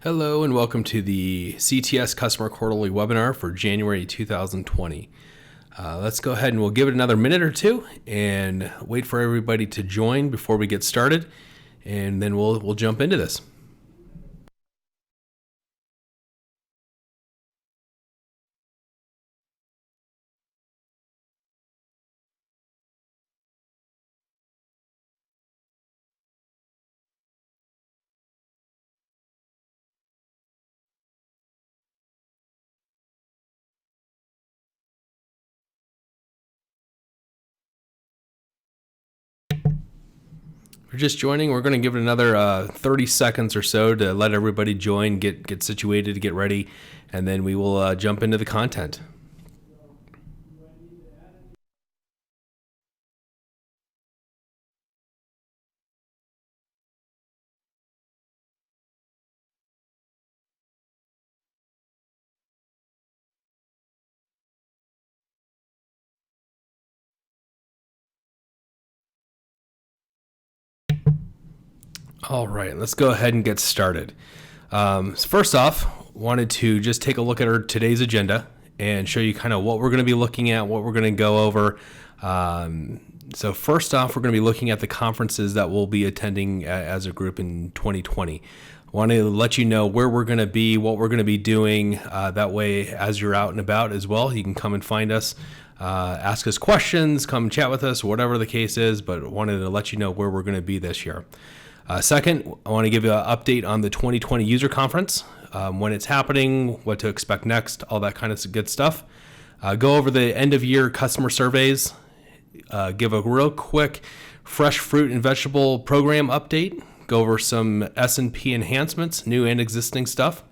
Hello and welcome to the CTS Customer Quarterly Webinar for January 2020. Let's go ahead and we'll give it another minute or two and wait for everybody to join before we get started, and then we'll jump into this. If you're just joining, we're going to give it another 30 seconds or so to let everybody join, get situated, get ready, and then we will jump into the content. All right, let's go ahead and get started. First off, wanted to just take a look at our today's agenda and show you kind of what we're going to be looking at, what we're going to go over. So first off, we're going to be looking at the conferences that we'll be attending as a group in 2020. I want to let you know where we're going to be, what we're going to be doing. That way, as you're out and about as well, you can come and find us, ask us questions, come chat with us, whatever the case is, but wanted to let you know where we're going to be this year. Second, I want to give you an update on the 2020 user conference, when it's happening, what to expect next, all that kind of good stuff. Go over the end of year customer surveys, give a real quick fresh fruit and vegetable program update, go over some S&P enhancements, new and existing stuff,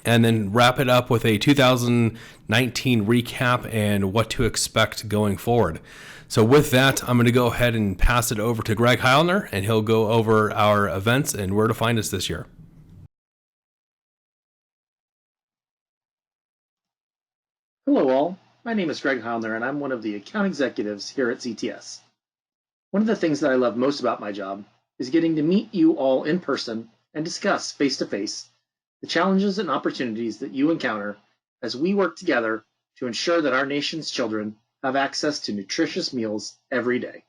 and then wrap it up with a 2019 recap and what to expect going forward. So with that, I'm going to go ahead and pass it over to Greg Heilner, and he'll go over our events and where to find us this year. Hello all, my name is Greg Heilner and I'm one of the account executives here at CTS. One of the things that I love most about my job is getting to meet you all in person and discuss face-to-face the challenges and opportunities that you encounter as we work together to ensure that our nation's children have access to nutritious meals every day.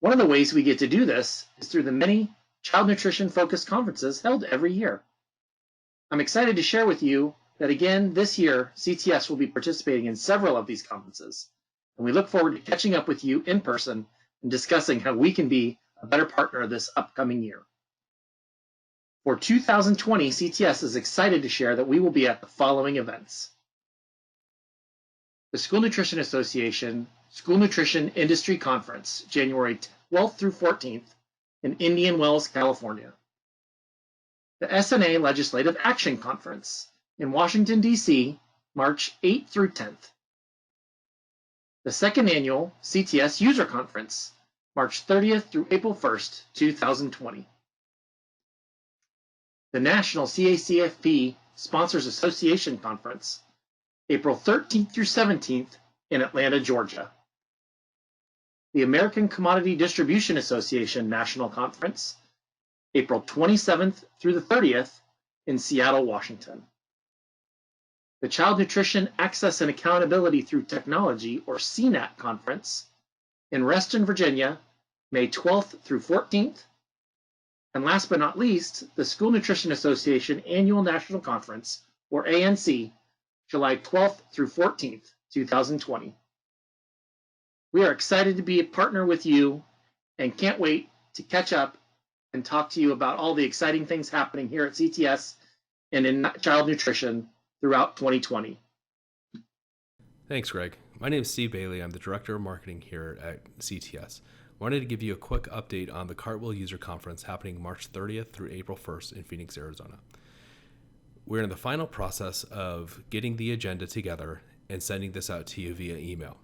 One of the ways we get to do this is through the many child nutrition focused conferences held every year. I'm excited to share with you that again this year CTS will be participating in several of these conferences, and we look forward to catching up with you in person and discussing how we can be a better partner this upcoming year. For 2020, CTS is excited to share that we will be at the following events: the School Nutrition Association School Nutrition Industry Conference, January 12th through 14th in Indian Wells, California. The SNA Legislative Action Conference in Washington, D.C., March 8th through 10th. The second annual CTS User Conference, March 30th through April 1st, 2020. The National CACFP Sponsors Association Conference, April 13th through 17th in Atlanta, Georgia. The American Commodity Distribution Association National Conference, April 27th through the 30th in Seattle, Washington. The Child Nutrition Access and Accountability Through Technology, or CNAT Conference, in Reston, Virginia, May 12th through 14th. And last but not least, the School Nutrition Association Annual National Conference, or ANC, July 12th through 14th, 2020. We are excited to be a partner with you and can't wait to catch up and talk to you about all the exciting things happening here at CTS and in child nutrition throughout 2020. Thanks, Greg. My name is Steve Bailey. I'm the Director of Marketing here at CTS. Wanted to give you a quick update on the Cartwheel User Conference happening March 30th through April 1st in Phoenix, Arizona. We're in the final process of getting the agenda together and sending this out to you via email.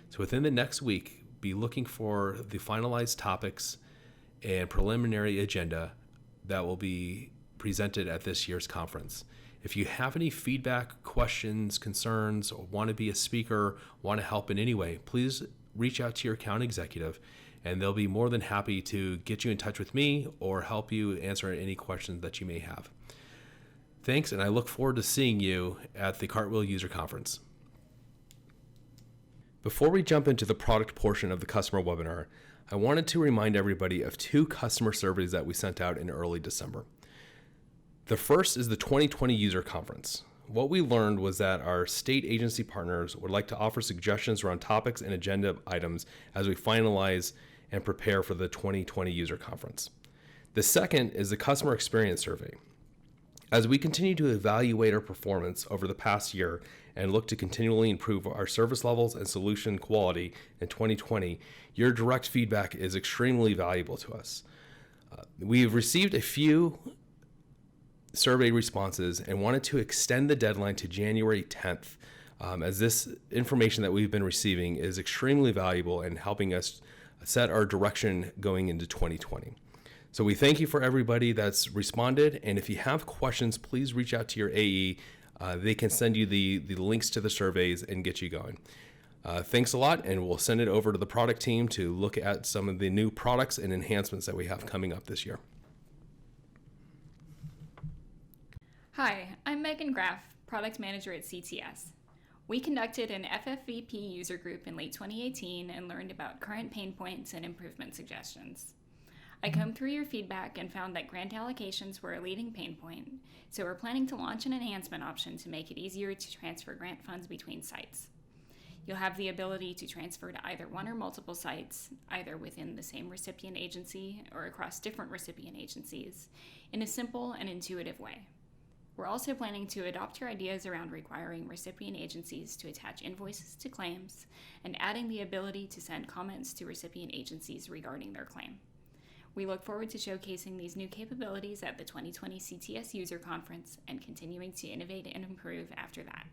So within the next week, be looking for the finalized topics and preliminary agenda that will be presented at this year's conference. If you have any feedback, questions, concerns, or want to be a speaker, want to help in any way, please reach out to your account executive and they'll be more than happy to get you in touch with me or help you answer any questions that you may have. Thanks, and I look forward to seeing you at the Cartwheel User Conference. Before we jump into the product portion of the customer webinar, I wanted to remind everybody of 2 customer surveys that we sent out in early December. The first is the 2020 User Conference. What we learned was that our state agency partners would like to offer suggestions around topics and agenda items as we finalize and prepare for the 2020 User Conference. The second is the Customer Experience Survey. As we continue to evaluate our performance over the past year and look to continually improve our service levels and solution quality in 2020, your direct feedback is extremely valuable to us. We have received a few survey responses and wanted to extend the deadline to January 10th, as this information that we've been receiving is extremely valuable in helping us set our direction going into 2020. So we thank you for everybody that's responded, and if you have questions, please reach out to your AE. They can send you the links to the surveys and get you going. Thanks a lot, and we'll send it over to the product team to look at some of the new products and enhancements that we have coming up this year. Hi, I'm Megan Graff, Product Manager at CTS. We conducted an FFVP user group in late 2018 and learned about current pain points and improvement suggestions. I combed through your feedback and found that grant allocations were a leading pain point, so we're planning to launch an enhancement option to make it easier to transfer grant funds between sites. You'll have the ability to transfer to either one or multiple sites, either within the same recipient agency or across different recipient agencies, in a simple and intuitive way. We're also planning to adopt your ideas around requiring recipient agencies to attach invoices to claims and adding the ability to send comments to recipient agencies regarding their claim. We look forward to showcasing these new capabilities at the 2020 CTS User Conference and continuing to innovate and improve after that.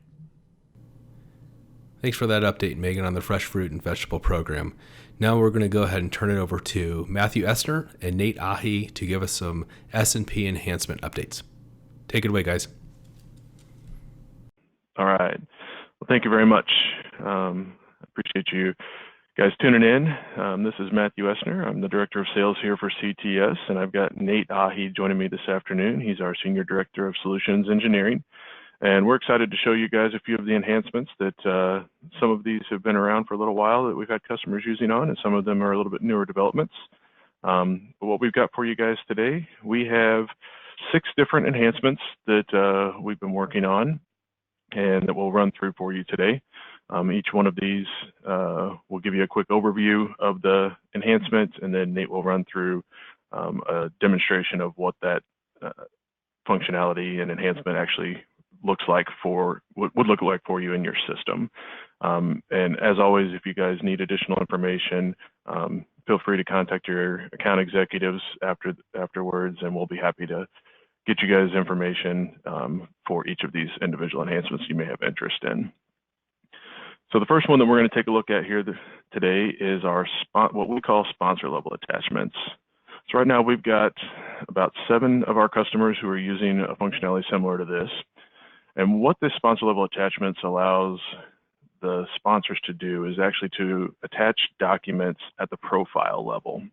Thanks for that update, Megan, on the fresh fruit and vegetable program. Now we're going to go ahead and turn it over to Matthew Essner and Nate Ahi to give us some S&P enhancement updates. Take it away, guys. All right. Well, thank you very much. Appreciate you guys tuning in. This is Matthew Essner. I'm the Director of Sales here for CTS, and I've got Nate Ahi joining me this afternoon. He's our Senior Director of Solutions Engineering, and we're excited to show you guys a few of the enhancements that some of these have been around for a little while that we've had customers using on, and some of them are a little bit newer developments. But what we've got for you guys today, we have 6 different enhancements that we've been working on and that we'll run through for you today. Each one of these will give you a quick overview of the enhancement, and then Nate will run through a demonstration of what that functionality and enhancement actually looks like would look like for you in your system. And as always, if you guys need additional information, feel free to contact your account executives afterwards, and we'll be happy to get you guys information for each of these individual enhancements you may have interest in. So the first one that we're going to take a look at here today is our what we call sponsor level attachments. So right now we've got about 7 of our customers who are using a functionality similar to this. And what this sponsor level attachments allows the sponsors to do is actually to attach documents at the profile level.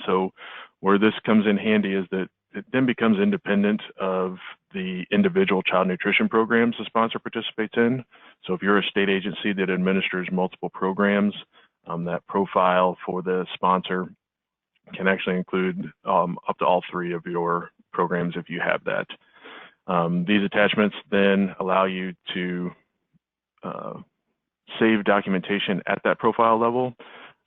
So where this comes in handy is that it then becomes independent of the individual child nutrition programs the sponsor participates in. So if you're a state agency that administers multiple programs, that profile for the sponsor can actually include up to all 3 of your programs if you have that. These attachments then allow you to save documentation at that profile level.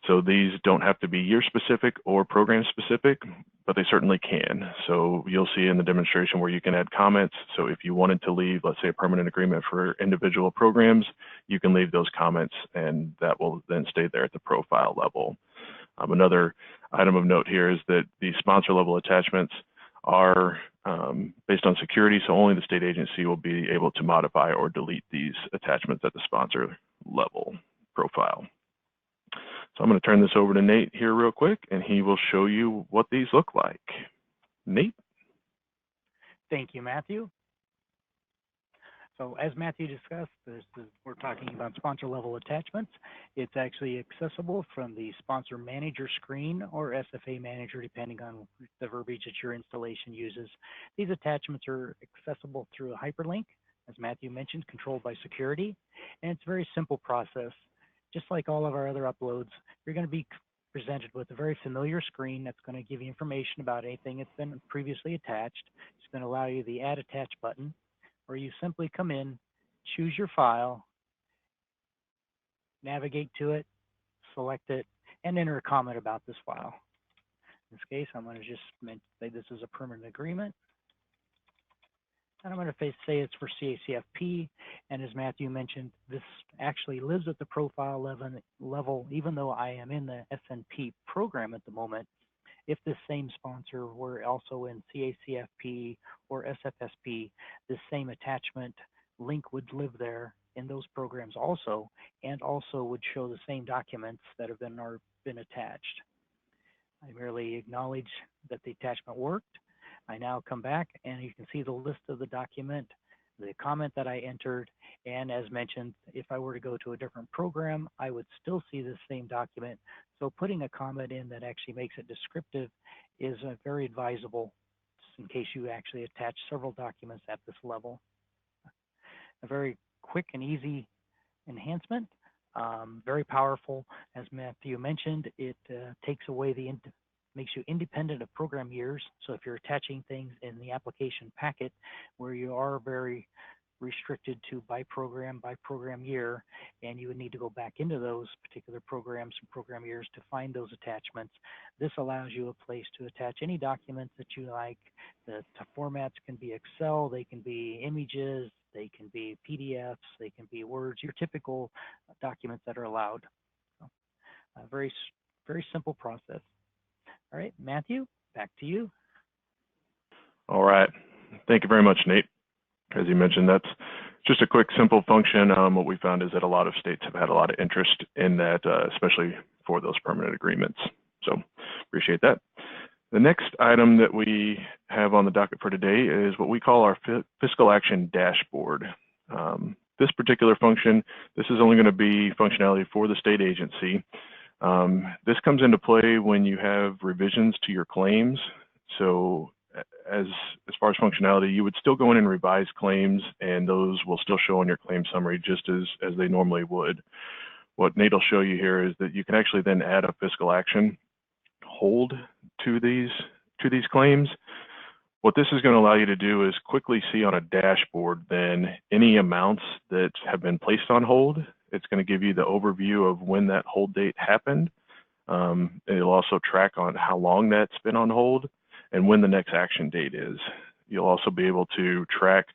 So these don't have to be year specific or program specific, but they certainly can. So you'll see in the demonstration where you can add comments. So if you wanted to leave, let's say, a permanent agreement for individual programs, you can leave those comments and that will then stay there at the profile level. Another item of note here is that the sponsor level attachments are based on security, so only the state agency will be able to modify or delete these attachments at the sponsor level profile. So I'm going to turn this over to Nate here real quick, and he will show you what these look like. Nate? Thank you, Matthew. So as Matthew discussed, we're talking about sponsor level attachments. It's actually accessible from the sponsor manager screen or SFA manager, depending on the verbiage that your installation uses. These attachments are accessible through a hyperlink, as Matthew mentioned, controlled by security. And it's a very simple process. Just like all of our other uploads, you're going to be presented with a very familiar screen that's going to give you information about anything that's been previously attached. It's going to allow you the Add Attach button, where you simply come in, choose your file, navigate to it, select it, and enter a comment about this file. In this case, I'm going to just say this is a permanent agreement. And I'm going to say it's for CACFP. And as Matthew mentioned, this actually lives at the profile level, even though I am in the SNP program at the moment. If this same sponsor were also in CACFP or SFSP, this same attachment link would live there in those programs also, and also would show the same documents that have been attached. I merely acknowledge that the attachment worked. I now come back and you can see the list of the document, the comment that I entered, and as mentioned, if I were to go to a different program, I would still see the same document. So putting a comment in that actually makes it descriptive is very advisable in case you actually attach several documents at this level. A very quick and easy enhancement, very powerful. As Matthew mentioned, it takes away makes you independent of program years. So if you're attaching things in the application packet where you are very restricted to by program year, and you would need to go back into those particular programs and program years to find those attachments, this allows you a place to attach any documents that you like. The formats can be Excel, they can be images, they can be PDFs, they can be Words, your typical documents that are allowed. So, very simple process. All right, Matthew, back to you. All right. Thank you very much, Nate. As you mentioned, that's just a quick, simple function. What we found is that a lot of states have had a lot of interest in that, especially for those permanent agreements. So appreciate that. The next item that we have on the docket for today is what we call our fiscal action dashboard. This particular function, this is only going to be functionality for the state agency. This comes into play when you have revisions to your claims. So as far as functionality, you would still go in and revise claims, and those will still show on your claim summary just as they normally would. What Nate will show you here is that you can actually then add a fiscal action hold to these claims. What this is going to allow you to do is quickly see on a dashboard then any amounts that have been placed on hold. It's going to give you the overview of when that hold date happened. It'll also track on how long that's been on hold and when the next action date is. You'll also be able to track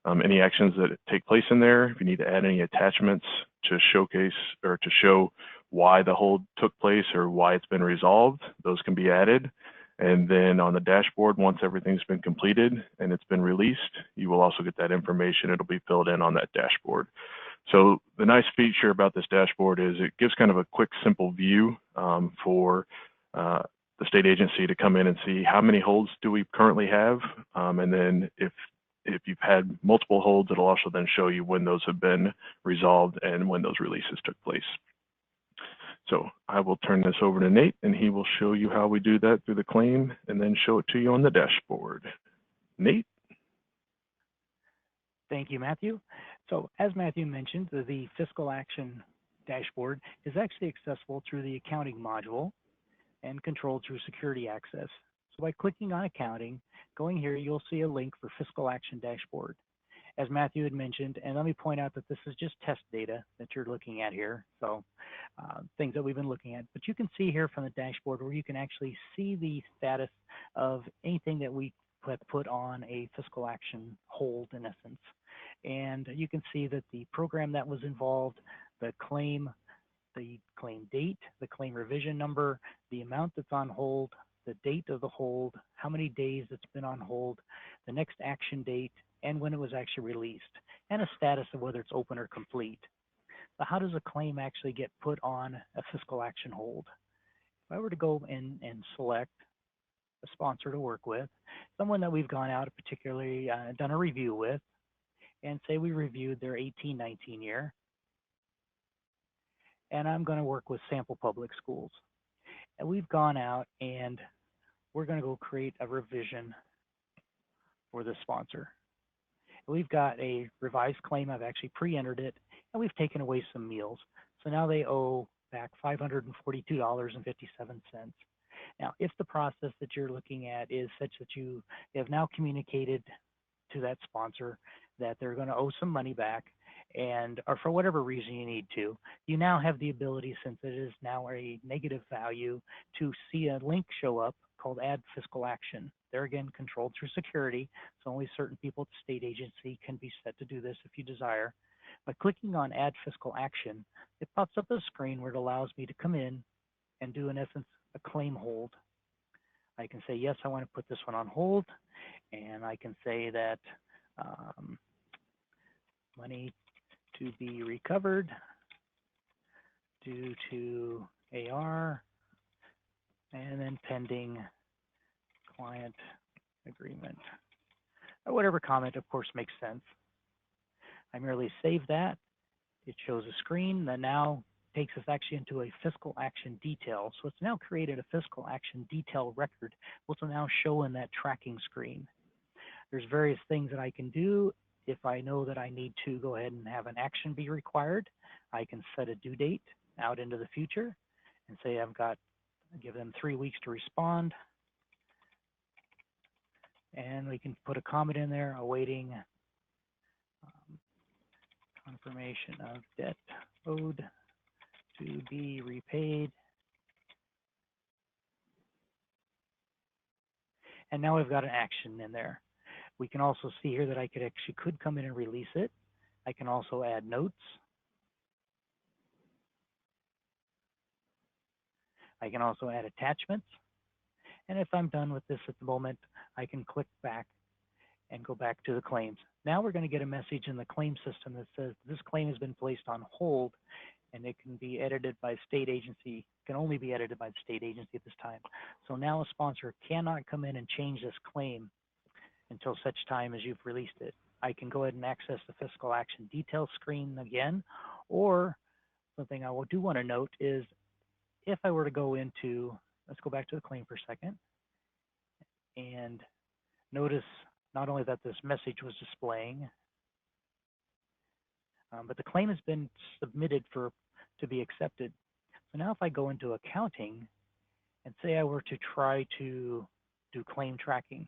any actions that take place in there. If you need to add any attachments to showcase or to show why the hold took place or why it's been resolved, those can be added. And then on the dashboard, once everything's been completed and it's been released, you will also get that information. It'll be filled in on that dashboard. So the nice feature about this dashboard is it gives kind of a quick, simple view for the state agency to come in and see how many holds do we currently have. And then if you've had multiple holds, it'll also then show you when those have been resolved and when those releases took place. So I will turn this over to Nate, and he will show you how we do that through the claim and then show it to you on the dashboard. Nate? Thank you, Matthew. So as Matthew mentioned, the fiscal action dashboard is actually accessible through the accounting module and controlled through security access. So by clicking on accounting, going here, you'll see a link for fiscal action dashboard. As Matthew had mentioned, and let me point out that this is just test data that you're looking at here. So things that we've been looking at, but you can see here from the dashboard where you can actually see the status of anything that we put on a fiscal action hold in essence. And you can see that the program that was involved, the claim date, the claim revision number, the amount that's on hold, the date of the hold, how many days it's been on hold, the next action date, and when it was actually released, and a status of whether it's open or complete. So how does a claim actually get put on a fiscal action hold? If I were to go in and select a sponsor to work with, someone that we've gone out particularly done a review with, and say we reviewed their 18-19 year. And I'm going to work with Sample Public Schools. And we've gone out and we're going to go create a revision for the sponsor. We've got a revised claim. I've actually pre-entered it, and we've taken away some meals. So now they owe back $542.57. Now, if the process that you're looking at is such that you have now communicated to that sponsor that they're going to owe some money back, and or for whatever reason you need to, you now have the ability, since it is now a negative value, to see a link show up called Add Fiscal Action. They're again controlled through security, so only certain people at the state agency can be set to do this if you desire. By clicking on Add Fiscal Action, it pops up a screen where it allows me to come in and do, in essence, a claim hold. I can say, yes, I want to put this one on hold, and I can say that money to be recovered due to AR, and then pending client agreement. Or whatever comment, of course, makes sense. I merely save that. It shows a screen that now takes us actually into a fiscal action detail. So it's now created a fiscal action detail record, which will now show in that tracking screen. There's various things that I can do. If I know that I need to go ahead and have an action be required, I can set a due date out into the future and say give them 3 weeks to respond. And we can put a comment in there awaiting confirmation of debt owed to be repaid. And now we've got an action in there. We can also see here that I could come in and release it. I can also add notes. I can also add attachments. And if I'm done with this at the moment, I can click back and go back to the claims. Now we're going to get a message in the claim system that says this claim has been placed on hold, and it can be edited by state agency, can only be edited by the state agency at this time. So now a sponsor cannot come in and change this claim until such time as you've released it. I can go ahead and access the fiscal action detail screen again, or something I do want to note is if I were to go into, let's go back to the claim for a second, and notice not only that this message was displaying, but the claim has been submitted to be accepted. So now if I go into accounting and say I were to try to do claim tracking,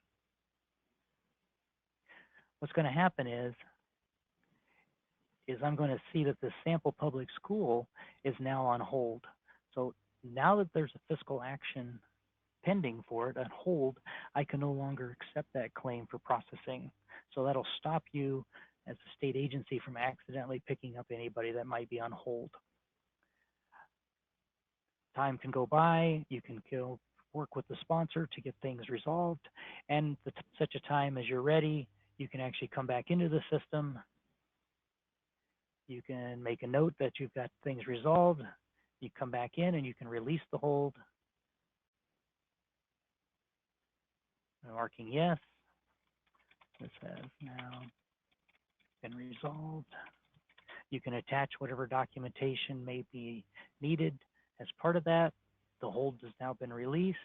what's going to happen is I'm going to see that the Sample Public School is now on hold. So now that there's a fiscal action pending for it on hold, I can no longer accept that claim for processing. So that'll stop you as a state agency from accidentally picking up anybody that might be on hold. Time can go by, you can go work with the sponsor to get things resolved, and at such a time as you're ready, you can actually come back into the system. You can make a note that you've got things resolved. You come back in and you can release the hold. Marking yes. This has now been resolved. You can attach whatever documentation may be needed as part of that. The hold has now been released.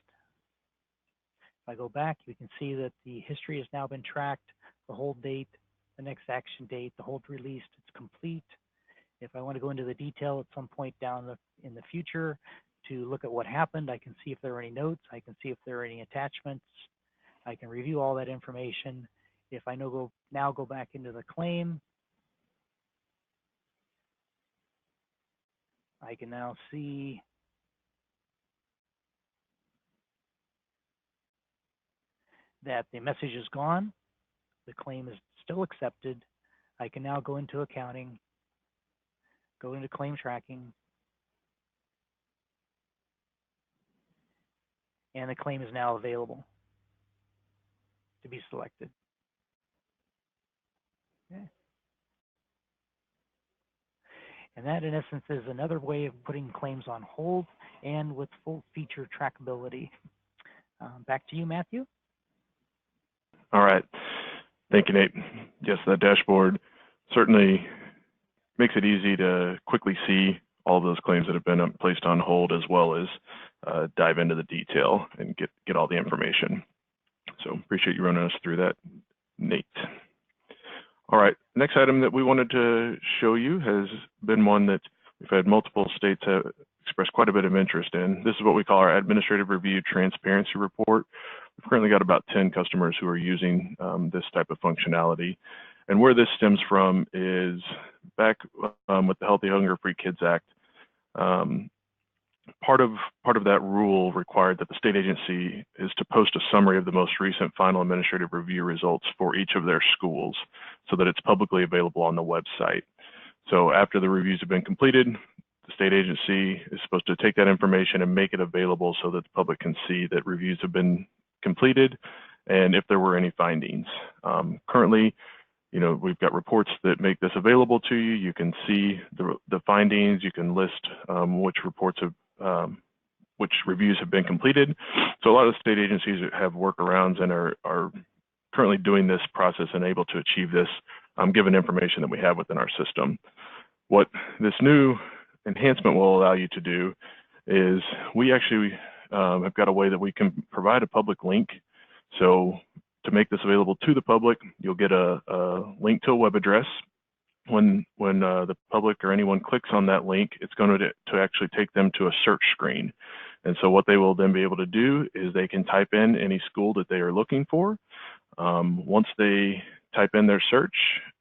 If I go back, you can see that the history has now been tracked, the hold date, the next action date, the hold released, it's complete. If I want to go into the detail at some point down in the future to look at what happened, I can see if there are any notes, I can see if there are any attachments, I can review all that information. If I now go back into the claim, I can now see that the message is gone. The claim is still accepted. I can now go into accounting, go into claim tracking, and the claim is now available to be selected. Okay. And that, in essence, is another way of putting claims on hold and with full feature trackability. Back to you, Matthew. All right. Thank you, Nate. Yes, that dashboard certainly makes it easy to quickly see all of those claims that have been placed on hold, as well as dive into the detail and get all the information. So appreciate you running us through that, Nate. All right, next item that we wanted to show you has been one that we've had multiple states have expressed quite a bit of interest in. This is what we call our Administrative Review Transparency Report. We've currently got about 10 customers who are using this type of functionality. And where this stems from is back with the Healthy Hunger Free Kids Act. Part of that rule required that the state agency is to post a summary of the most recent final administrative review results for each of their schools so that it's publicly available on the website. So after the reviews have been completed, the state agency is supposed to take that information and make it available so that the public can see that reviews have been completed and if there were any findings. Currently, we've got reports that make this available to you. You can see the findings. You can list which reports have, which reviews have been completed. So a lot of state agencies have workarounds and are currently doing this process and able to achieve this given information that we have within our system. What this new enhancement will allow you to do is we actually have got a way that we can provide a public link. So to make this available to the public, you'll get a link to a web address. When the public or anyone clicks on that link, it's going to actually take them to a search screen. And so what they will then be able to do is they can type in any school that they are looking for. Once they type in their search,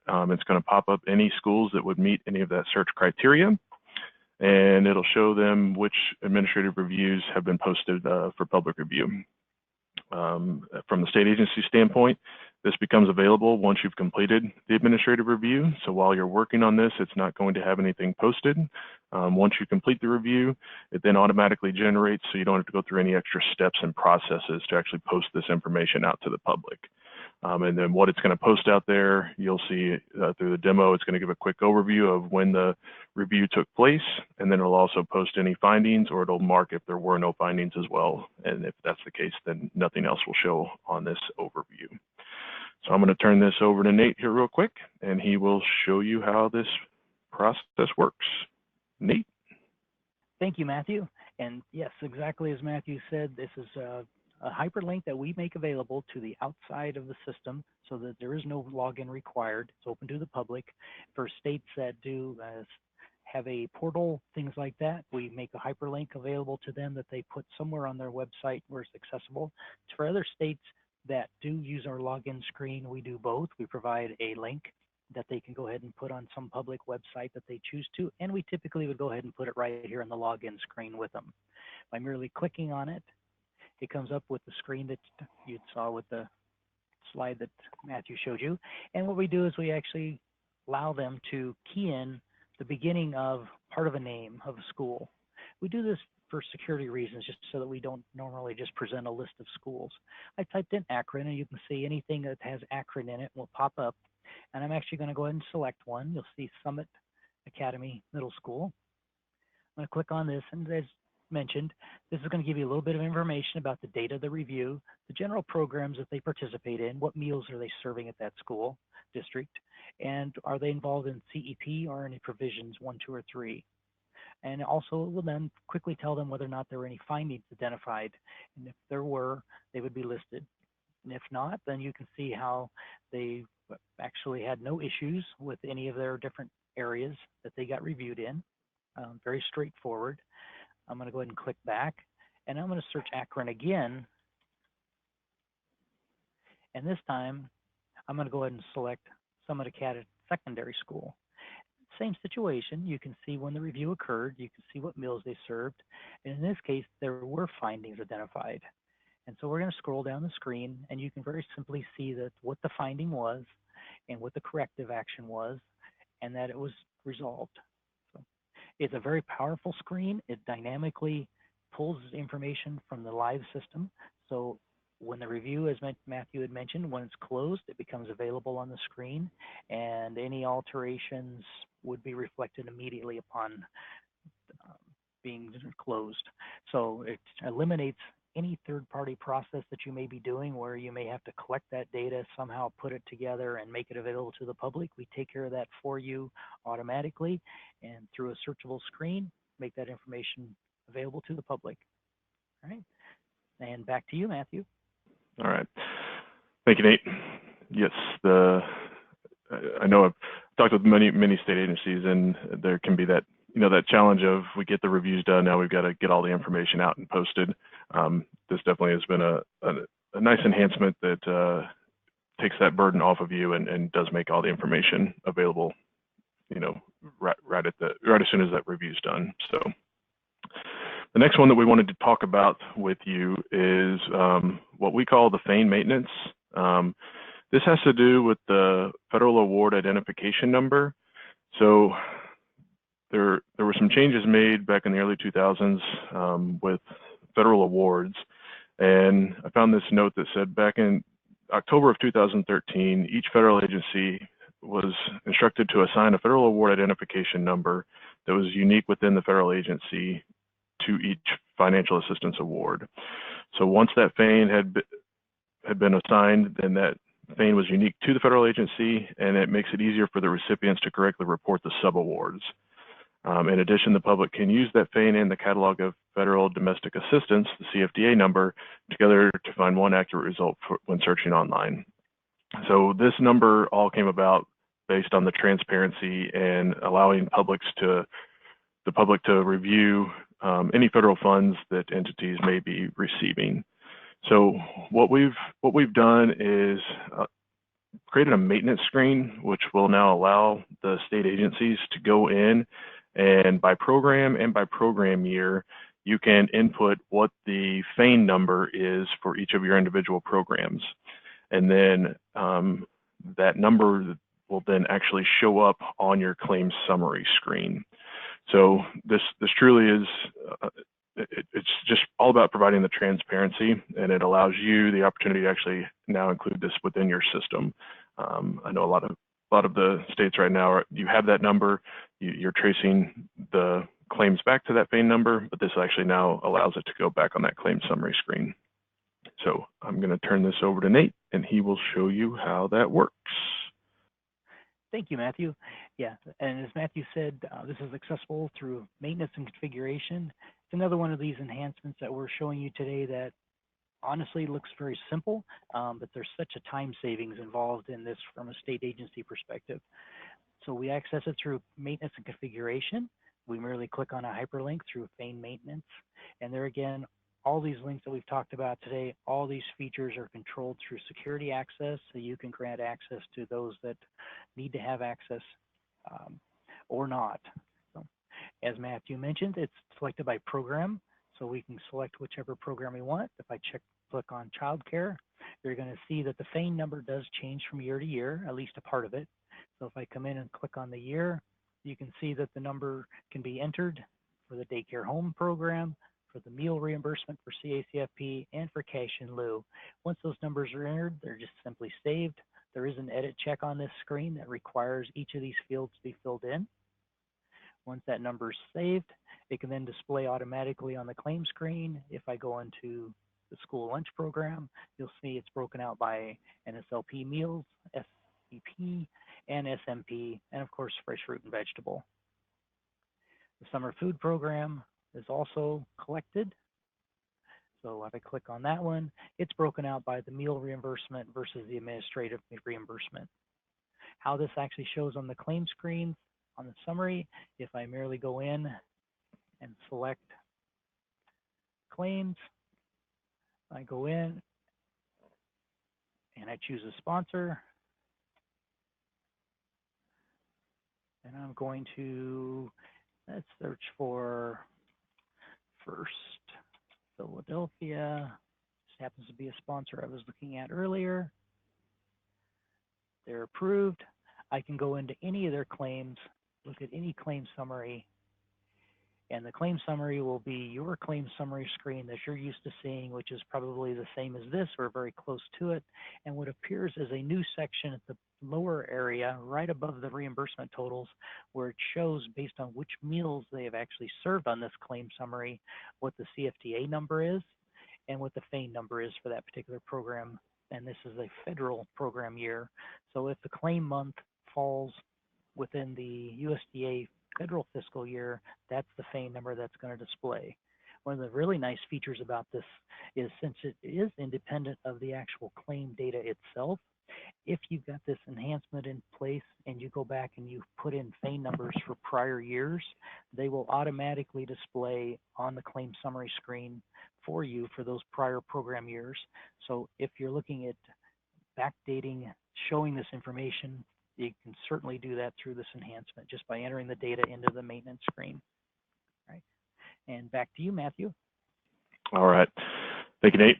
it's going to pop up any schools that would meet any of that search criteria. And it'll show them which administrative reviews have been posted for public review. From the state agency standpoint, this becomes available once you've completed the administrative review. So while you're working on this, it's not going to have anything posted. Once you complete the review, it then automatically generates, so you don't have to go through any extra steps and processes to actually post this information out to the public. And then what it's going to post out there, you'll see through the demo, it's going to give a quick overview of when the review took place, and then it'll also post any findings, or it'll mark if there were no findings as well. And if that's the case, then nothing else will show on this overview. So I'm going to turn this over to Nate here real quick, and he will show you how this process works. Nate? Thank you, Matthew. And yes, exactly as Matthew said, this is a hyperlink that we make available to the outside of the system so that there is no login required. It's open to the public. For states that do have a portal, things like that, we make a hyperlink available to them that they put somewhere on their website where it's accessible. For other states that do use our login screen, we do both. We provide a link that they can go ahead and put on some public website that they choose to, and we typically would go ahead and put it right here on the login screen with them. By merely clicking on it, it comes up with the screen that you saw with the slide that Matthew showed you. And what we do is we actually allow them to key in the beginning of part of a name of a school. We do this for security reasons, just so that we don't normally just present a list of schools. I typed in Akron, and you can see anything that has Akron in it will pop up. And I'm actually going to go ahead and select one. You'll see Summit Academy Middle School. I'm going to click on this, and as mentioned, this is going to give you a little bit of information about the date of the review, the general programs that they participate in, what meals are they serving at that school district, and are they involved in CEP or any provisions 1, 2, or 3. And also it will then quickly tell them whether or not there were any findings identified, and if there were, they would be listed. And if not, then you can see how they actually had no issues with any of their different areas that they got reviewed in. Very straightforward. I'm going to go ahead and click back, and I'm going to search Akron again. And this time, I'm going to go ahead and select Summit Academy Secondary School. Same situation. You can see when the review occurred. You can see what meals they served. And in this case, there were findings identified. And so we're going to scroll down the screen, and you can very simply see that what the finding was and what the corrective action was, and that it was resolved. So it's a very powerful screen. It dynamically pulls information from the live system. So when the review, as Matthew had mentioned, when it's closed, it becomes available on the screen, and any alterations would be reflected immediately upon being closed. So it eliminates any third-party process that you may be doing where you may have to collect that data, somehow put it together and make it available to the public, we take care of that for you automatically, and through a searchable screen, make that information available to the public. All right, and back to you, Matthew. All right. Thank you, Nate. Yes, I know I've talked with many state agencies, and there can be that that challenge of we get the reviews done, now we've got to get all the information out and posted. This definitely has been a nice enhancement that takes that burden off of you and does make all the information available, right as soon as that review's done. So the next one that we wanted to talk about with you is what we call the FAIN maintenance. This has to do with the Federal Award Identification Number. So there were some changes made back in the early 2000s with federal awards, and I found this note that said back in October of 2013, each federal agency was instructed to assign a Federal Award Identification Number that was unique within the federal agency to each financial assistance award. So once that FAIN had been assigned, then that FAIN was unique to the federal agency, and it makes it easier for the recipients to correctly report the subawards. In addition, the public can use that FAIN and the Catalog of Federal Domestic Assistance, the CFDA number, together to find one accurate result when searching online. So this number all came about based on the transparency and allowing the public to review any federal funds that entities may be receiving. So what we've done is created a maintenance screen, which will now allow the state agencies to go in and by program and by program year, you can input what the FAIN number is for each of your individual programs. And then that number will then actually show up on your claims summary screen. So this truly is, it's just all about providing the transparency, and it allows you the opportunity to actually now include this within your system. I know a lot of the states right now, you have that number, you're tracing the claims back to that FAIN number, but this actually now allows it to go back on that claim summary screen. So I'm going to turn this over to Nate, and he will show you how that works. Thank you, Matthew. Yeah, and as Matthew said, this is accessible through maintenance and configuration. It's another one of these enhancements that we're showing you today that honestly looks very simple, but there's such a time savings involved in this from a state agency perspective. So we access it through maintenance and configuration. We merely click on a hyperlink through FAIN maintenance. And there again, all these links that we've talked about today, all these features are controlled through security access, so you can grant access to those that need to have access or not. So, as Matthew mentioned, it's selected by program, so we can select whichever program we want. If I click on childcare, you're going to see that the FAIN number does change from year to year, at least a part of it. So if I come in and click on the year, you can see that the number can be entered for the daycare home program, for the meal reimbursement for CACFP, and for cash in lieu. Once those numbers are entered, they're just simply saved. There is an edit check on this screen that requires each of these fields to be filled in. Once that number is saved, it can then display automatically on the claim screen. If I go into the school lunch program, you'll see it's broken out by NSLP meals, SCP, and SMP, and of course, fresh fruit and vegetable. The summer food program is also collected. So if I click on that one, it's broken out by the meal reimbursement versus the administrative reimbursement. How this actually shows on the claim screen on the summary, if I merely go in and select claims, I go in and I choose a sponsor, and I'm going to, let's search for First Philadelphia. This happens to be a sponsor I was looking at earlier. They're approved. I can go into any of their claims, look at any claim summary, and the claim summary will be your claim summary screen that you're used to seeing, which is probably the same as this or very close to it. And what appears as a new section at the lower area, right above the reimbursement totals, where it shows based on which meals they have actually served on this claim summary, what the CFDA number is. and what the FAIN number is for that particular program. And this is a federal program year. So if the claim month falls within the USDA federal fiscal year, that's the FAIN number that's going to display. One of the really nice features about this is, since it is independent of the actual claim data itself, if you've got this enhancement in place and you go back and you put in FAIN numbers for prior years, they will automatically display on the claim summary screen for you for those prior program years. So if you're looking at backdating, showing this information, you can certainly do that through this enhancement just by entering the data into the maintenance screen. Right. And back to you, Matthew. All right. Thank you, Nate.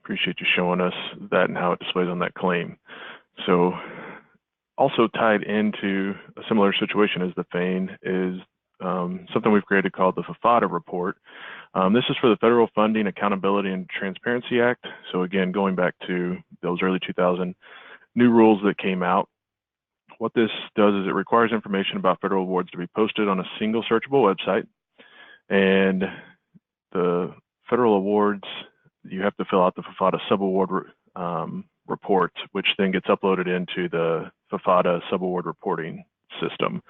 Appreciate you showing us that and how it displays on that claim. So also tied into a similar situation as the FAIN is something we've created called the FFATA report. This is for the Federal Funding, Accountability, and Transparency Act. So again, going back to those early 2000 new rules that came out, what this does is it requires information about federal awards to be posted on a single searchable website. And the federal awards, you have to fill out the FFATA subaward report, which then gets uploaded into the FFATA subaward reporting system.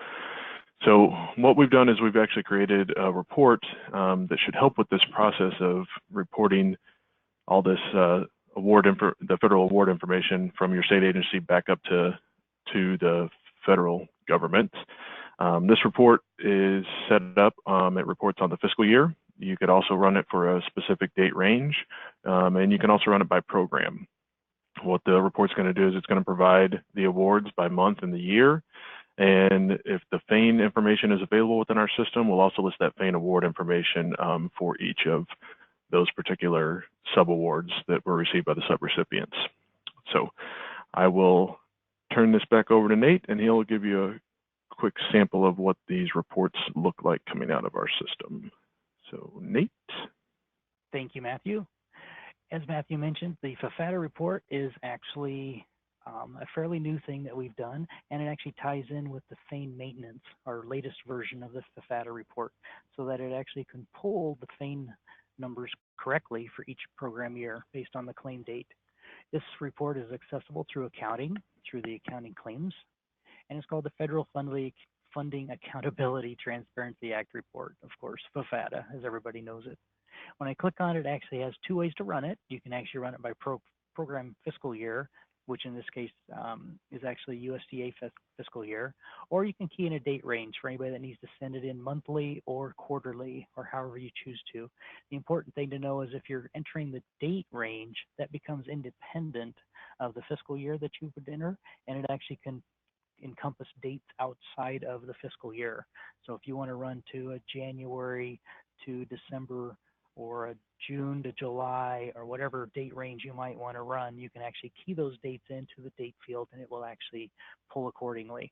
So what we've done is we've actually created a report that should help with this process of reporting all this the federal award information from your state agency back up to the federal government. This report is set up, it reports on the fiscal year. You could also run it for a specific date range, and you can also run it by program. What the report's going to do is it's going to provide the awards by month and the year. And if the FAIN information is available within our system, we'll also list that FAIN award information for each of those particular subawards that were received by the subrecipients. So I will turn this back over to Nate, and he'll give you a quick sample of what these reports look like coming out of our system. So Nate. Thank you, Matthew. As Matthew mentioned, the FFATA report is actually a fairly new thing that we've done, and it actually ties in with the FAIN maintenance, our latest version of the FFATA report, so that it actually can pull the FAIN numbers correctly for each program year based on the claim date. This report is accessible through accounting, through the Accounting Claims, and it's called the Federal Funding Accountability Transparency Act report, of course, FFATA, as everybody knows it. When I click on it, it actually has two ways to run it. You can actually run it by program fiscal year, which in this case is actually USDA fiscal year, or you can key in a date range for anybody that needs to send it in monthly or quarterly, or however you choose to. The important thing to know is if you're entering the date range, that becomes independent of the fiscal year that you would enter, and it actually can encompass dates outside of the fiscal year. So if you want to run to a January to December, or a June to July, or whatever date range you might want to run, you can actually key those dates into the date field and it will actually pull accordingly.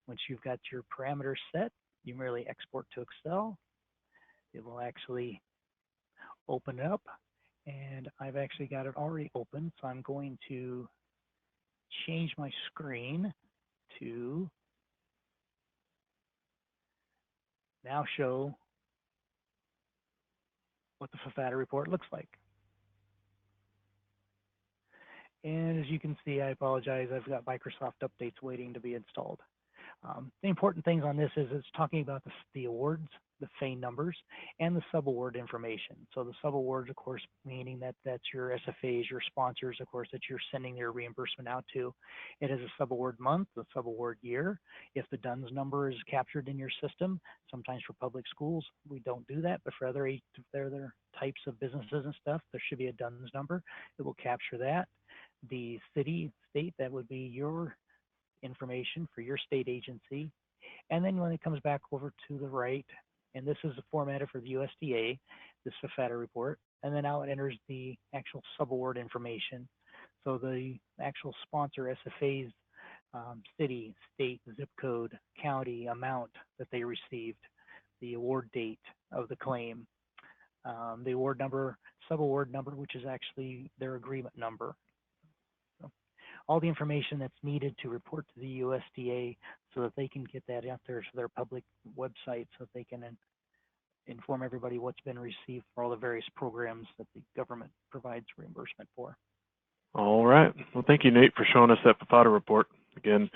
Once you've got your parameters set, you merely export to Excel. It will actually open up, and I've actually got it already open, so I'm going to change my screen to now show what the FFATA report looks like. And as you can see, I apologize, I've got Microsoft updates waiting to be installed. The important things on this is it's talking about the awards, the FAIN numbers, and the subaward information. So the subawards, of course, meaning that that's your SFAs, your sponsors, of course, that you're sending their reimbursement out to. It is a subaward month, a subaward year. If the DUNS number is captured in your system, sometimes for public schools, we don't do that, but for other types of businesses and stuff, there should be a DUNS number. It will capture that. The city, state, that would be your information for your state agency. And then when it comes back over to the right, and this is formatted for the USDA, this FFATA report, and then now it enters the actual subaward information. So the actual sponsor SFA's city, state, zip code, county, amount that they received, the award date of the claim, the award number, subaward number, which is actually their agreement number. So all the information that's needed to report to the USDA so that they can get that out there to their public website so that they can inform everybody what's been received for all the various programs that the government provides reimbursement for. All right. Well, thank you, Nate, for showing us that FAFATA report. Again,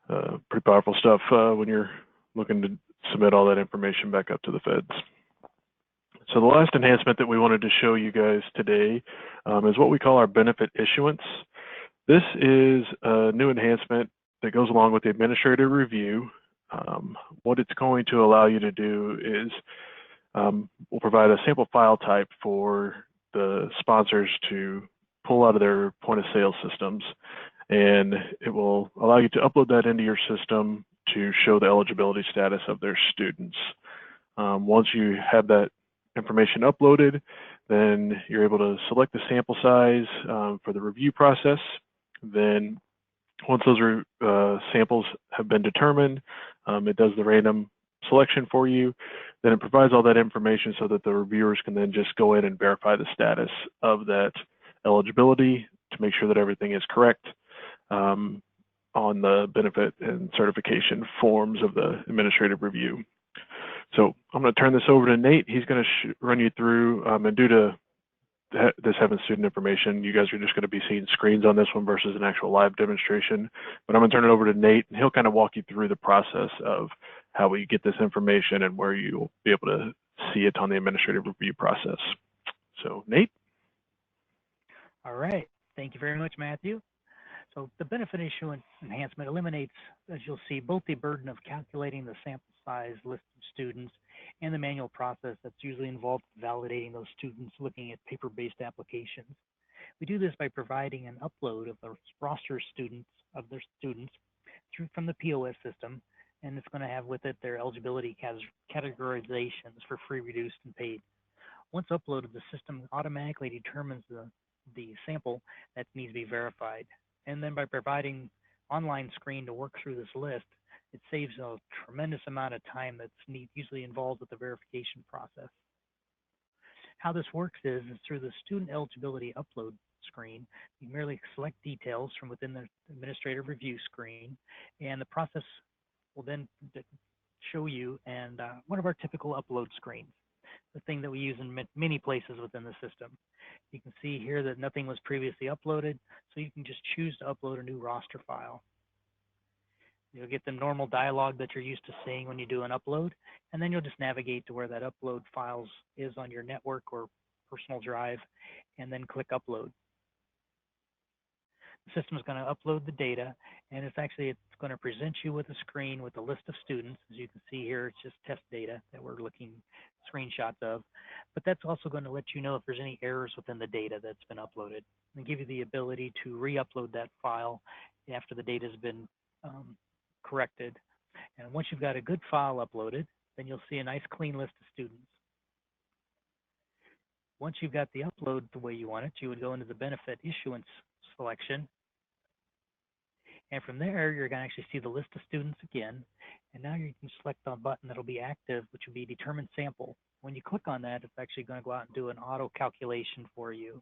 pretty powerful stuff when you're looking to submit all that information back up to the feds. So the last enhancement that we wanted to show you guys today is what we call our benefit issuance. This is a new enhancement that goes along with the administrative review. What it's going to allow you to do is we'll provide a sample file type for the sponsors to pull out of their point of sale systems, and it will allow you to upload that into your system to show the eligibility status of their students. Once you have that information uploaded, then you're able to select the sample size for the review process. Then once those samples have been determined, it does the random selection for you. Then it provides all that information so that the reviewers can then just go in and verify the status of that eligibility to make sure that everything is correct on the benefit and certification forms of the administrative review. So I'm going to turn this over to Nate. He's going to run you through, and due to this having student information, you guys are just going to be seeing screens on this one versus an actual live demonstration. But I'm going to turn it over to Nate, and he'll kind of walk you through the process of how we get this information and where you'll be able to see it on the administrative review process. So Nate? All right. Thank you very much, Matthew. So the benefit issuance enhancement eliminates, as you'll see, both the burden of calculating the sample size list of students and the manual process that's usually involved in validating those students looking at paper-based applications. We do this by providing an upload of the roster of their students from the POS system, and it's going to have with it their eligibility categorizations for free, reduced, and paid. Once uploaded, the system automatically determines the sample that needs to be verified. And then by providing online screen to work through this list, it saves a tremendous amount of time that's usually involved with the verification process. How this works is through the student eligibility upload screen, you merely select details from within the administrative review screen, and the process will then show you and one of our typical upload screens, the thing that we use in many places within the system. You can see here that nothing was previously uploaded, so you can just choose to upload a new roster file. You'll get the normal dialog that you're used to seeing when you do an upload, and then you'll just navigate to where that upload files is on your network or personal drive, and then click upload. The system is going to upload the data, and it's going to present you with a screen with a list of students. As you can see here, it's just test data that we're looking screenshots of, but that's also going to let you know if there's any errors within the data that's been uploaded, and give you the ability to re-upload that file after the data has been corrected. And once you've got a good file uploaded, then you'll see a nice clean list of students. Once you've got the upload the way you want it, you would go into the benefit issuance selection. And from there, you're going to actually see the list of students again. And now you can select the button that'll be active, which will be determine sample. When you click on that, it's actually going to go out and do an auto calculation for you.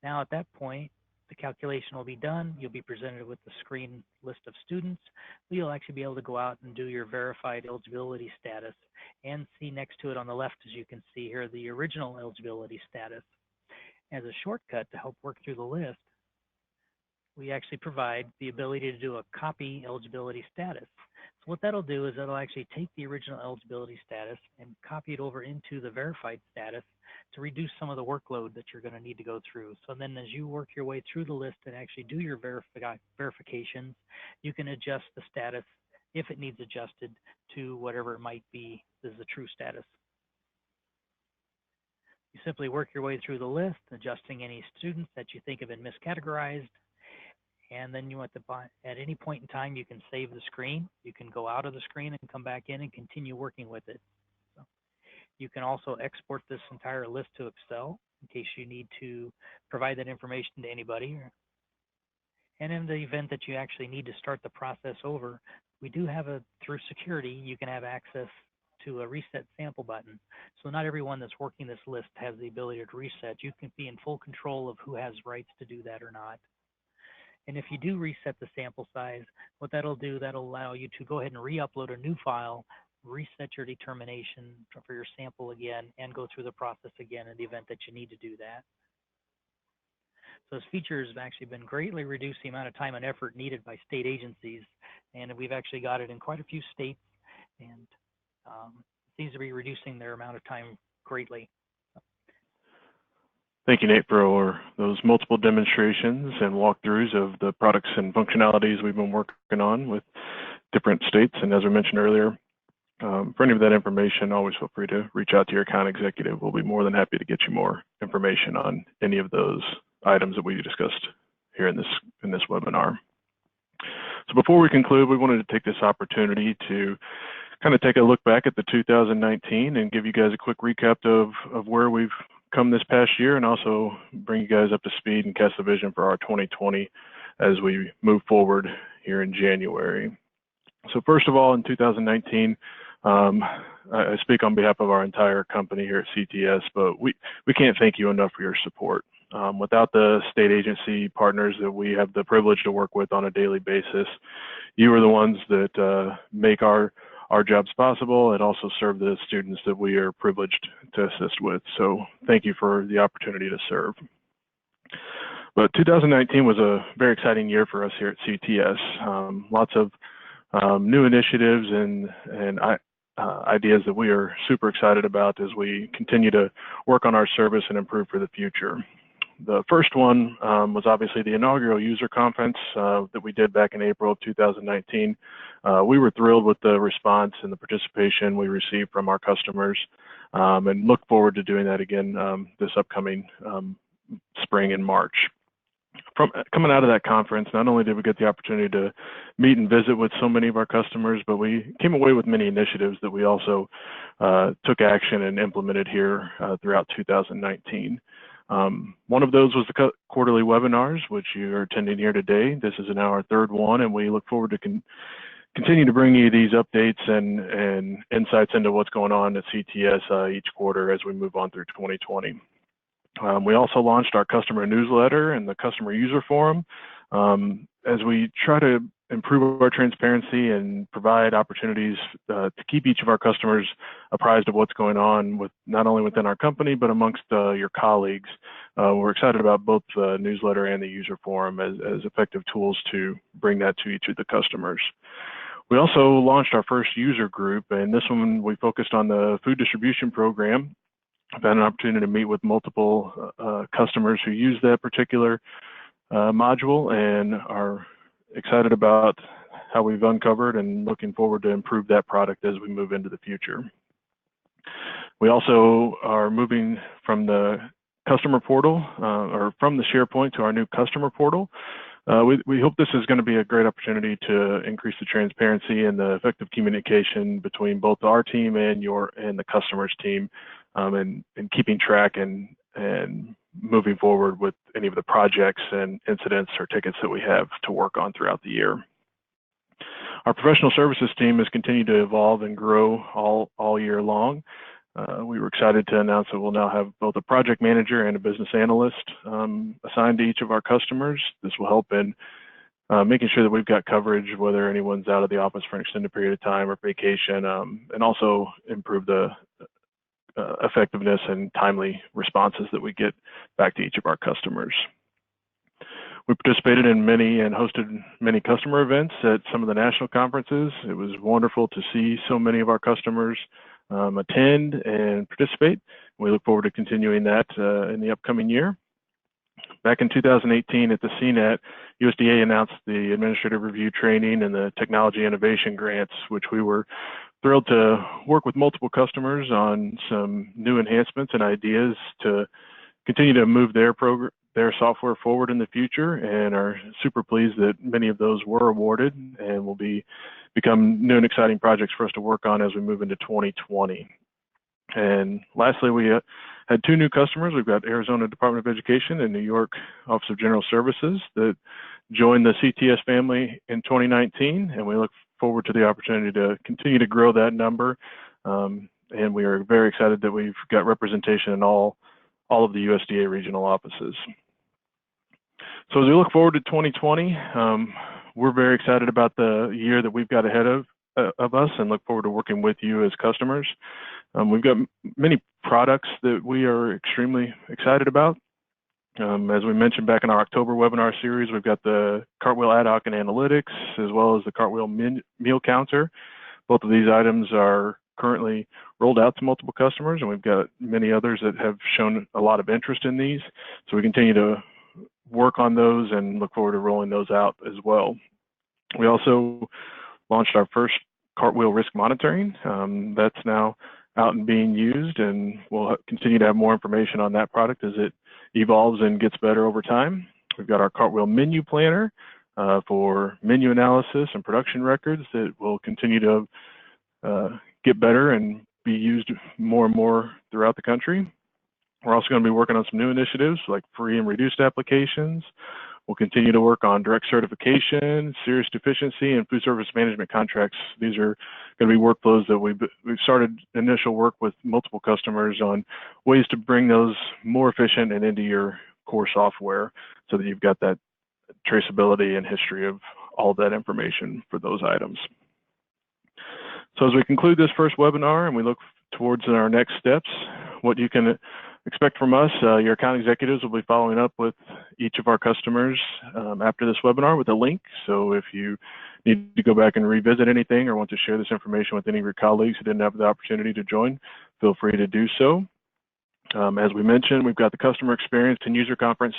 Now at that point, the calculation will be done. You'll be presented with the screen list of students. You'll actually be able to go out and do your verified eligibility status and see next to it on the left, as you can see here, the original eligibility status. As a shortcut to help work through the list, we actually provide the ability to do a copy eligibility status. So what that'll do is that'll actually take the original eligibility status and copy it over into the verified status to reduce some of the workload that you're going to need to go through. So then as you work your way through the list and actually do your verifications, you can adjust the status if it needs adjusted to whatever it might be as the true status. You simply work your way through the list, adjusting any students that you think have been miscategorized. And then you at any point in time, you can save the screen. You can go out of the screen and come back in and continue working with it. So you can also export this entire list to Excel in case you need to provide that information to anybody. And in the event that you actually need to start the process over, we do have through security, you can have access to a reset sample button. So not everyone that's working this list has the ability to reset. You can be in full control of who has rights to do that or not. And if you do reset the sample size, what that'll do, that'll allow you to go ahead and re-upload a new file reset your determination for your sample again, and go through the process again in the event that you need to do that. So this feature has actually been greatly reduced the amount of time and effort needed by state agencies, and we've actually got it in quite a few states, and seems to be reducing their amount of time greatly. Thank you, Nate, for those multiple demonstrations and walkthroughs of the products and functionalities we've been working on with different states. And as I mentioned earlier, for any of that information, always feel free to reach out to your account executive. We'll be more than happy to get you more information on any of those items that we discussed here in this webinar. So before we conclude, we wanted to take this opportunity to kind of take a look back at the 2019 and give you guys a quick recap of where we've come this past year, and also bring you guys up to speed and cast the vision for our 2020 as we move forward here in January. So first of all, in 2019, I speak on behalf of our entire company here at CTS, but we can't thank you enough for your support. Without the state agency partners that we have the privilege to work with on a daily basis, you are the ones that make our jobs possible and also serve the students that we are privileged to assist with. So thank you for the opportunity to serve. But 2019 was a very exciting year for us here at CTS. Lots of new initiatives and ideas that we are super excited about as we continue to work on our service and improve for the future. The first one was obviously the inaugural user conference that we did back in April of 2019. We were thrilled with the response and the participation we received from our customers, and look forward to doing that again this upcoming spring in March. Coming out of that conference, not only did we get the opportunity to meet and visit with so many of our customers, but we came away with many initiatives that we also took action and implemented here throughout 2019. One of those was the quarterly webinars, which you are attending here today. This is now our third one, and we look forward to continue to bring you these updates and insights into what's going on at CTS each quarter as we move on through 2020. We also launched our customer newsletter and the customer user forum as we try to improve our transparency and provide opportunities to keep each of our customers apprised of what's going on with not only within our company, but amongst your colleagues. We're excited about both the newsletter and the user forum as effective tools to bring that to each of the customers. We also launched our first user group, and this one we focused on the food distribution program. I've had an opportunity to meet with multiple customers who use that particular module and are excited about how we've uncovered and looking forward to improve that product as we move into the future. We also are moving from the customer portal or from the SharePoint to our new customer portal. We hope this is going to be a great opportunity to increase the transparency and the effective communication between both our team and the customer's team, and keeping track and moving forward with any of the projects and incidents or tickets that we have to work on throughout the year. Our professional services team has continued to evolve and grow all year long. We were excited to announce that we'll now have both a project manager and a business analyst assigned to each of our customers. This will help in making sure that we've got coverage, whether anyone's out of the office for an extended period of time or vacation, and also improve the effectiveness and timely responses that we get back to each of our customers. We participated in many and hosted many customer events at some of the national conferences. It was wonderful to see so many of our customers attend and participate. We look forward to continuing that in the upcoming year. Back in 2018 at the CNET, USDA announced the Administrative Review Training and the Technology Innovation Grants, which we were thrilled to work with multiple customers on some new enhancements and ideas to continue to move their software forward in the future, and are super pleased that many of those were awarded and will become new and exciting projects for us to work on as we move into 2020. And lastly, we had two new customers. We've got Arizona Department of Education and New York Office of General Services that joined the CTS family in 2019, and we look forward to the opportunity to continue to grow that number. And we are very excited that we've got representation in all of the USDA regional offices. So as we look forward to 2020, we're very excited about the year that we've got ahead of of us and look forward to working with you as customers. We've got many products that we are extremely excited about. As we mentioned back in our October webinar series, we've got the Cartwheel Ad Hoc and Analytics, as well as the Cartwheel Meal Counter. Both of these items are currently rolled out to multiple customers, and we've got many others that have shown a lot of interest in these. So we continue to work on those and look forward to rolling those out as well. We also launched our first Cartwheel Risk Monitoring. That's now out and being used, and we'll continue to have more information on that product as it evolves and gets better over time. We've got our Cartwheel Menu Planner for menu analysis and production records that will continue to get better and be used more and more throughout the country. We're also going to be working on some new initiatives like free and reduced applications. We'll continue to work on direct certification, serious deficiency, and food service management contracts. These are going to be workflows that we've started initial work with multiple customers on ways to bring those more efficient and into your core software so that you've got that traceability and history of all of that information for those items. So as we conclude this first webinar and we look towards our next steps, what you can expect from us, your account executives will be following up with each of our customers after this webinar with a link. So if you need to go back and revisit anything or want to share this information with any of your colleagues who didn't have the opportunity to join, feel free to do so. As we mentioned, we've got the customer experience and user conference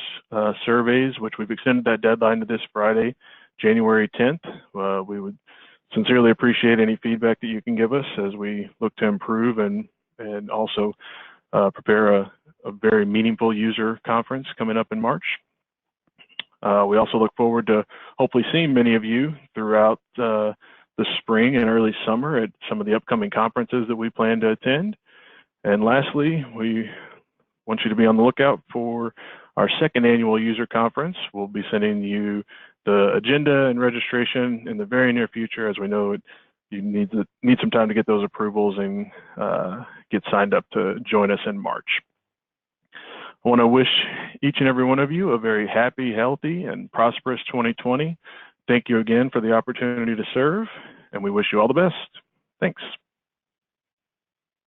surveys, which we've extended that deadline to this Friday, January 10th. We would sincerely appreciate any feedback that you can give us as we look to improve and also prepare a very meaningful user conference coming up in March. We also look forward to hopefully seeing many of you throughout the spring and early summer at some of the upcoming conferences that we plan to attend. And lastly, we want you to be on the lookout for our second annual user conference. We'll be sending you the agenda and registration in the very near future, as we know you need some time to get those approvals and get signed up to join us in March. I want to wish each and every one of you a very happy, healthy, and prosperous 2020. Thank you again for the opportunity to serve, and we wish you all the best. Thanks.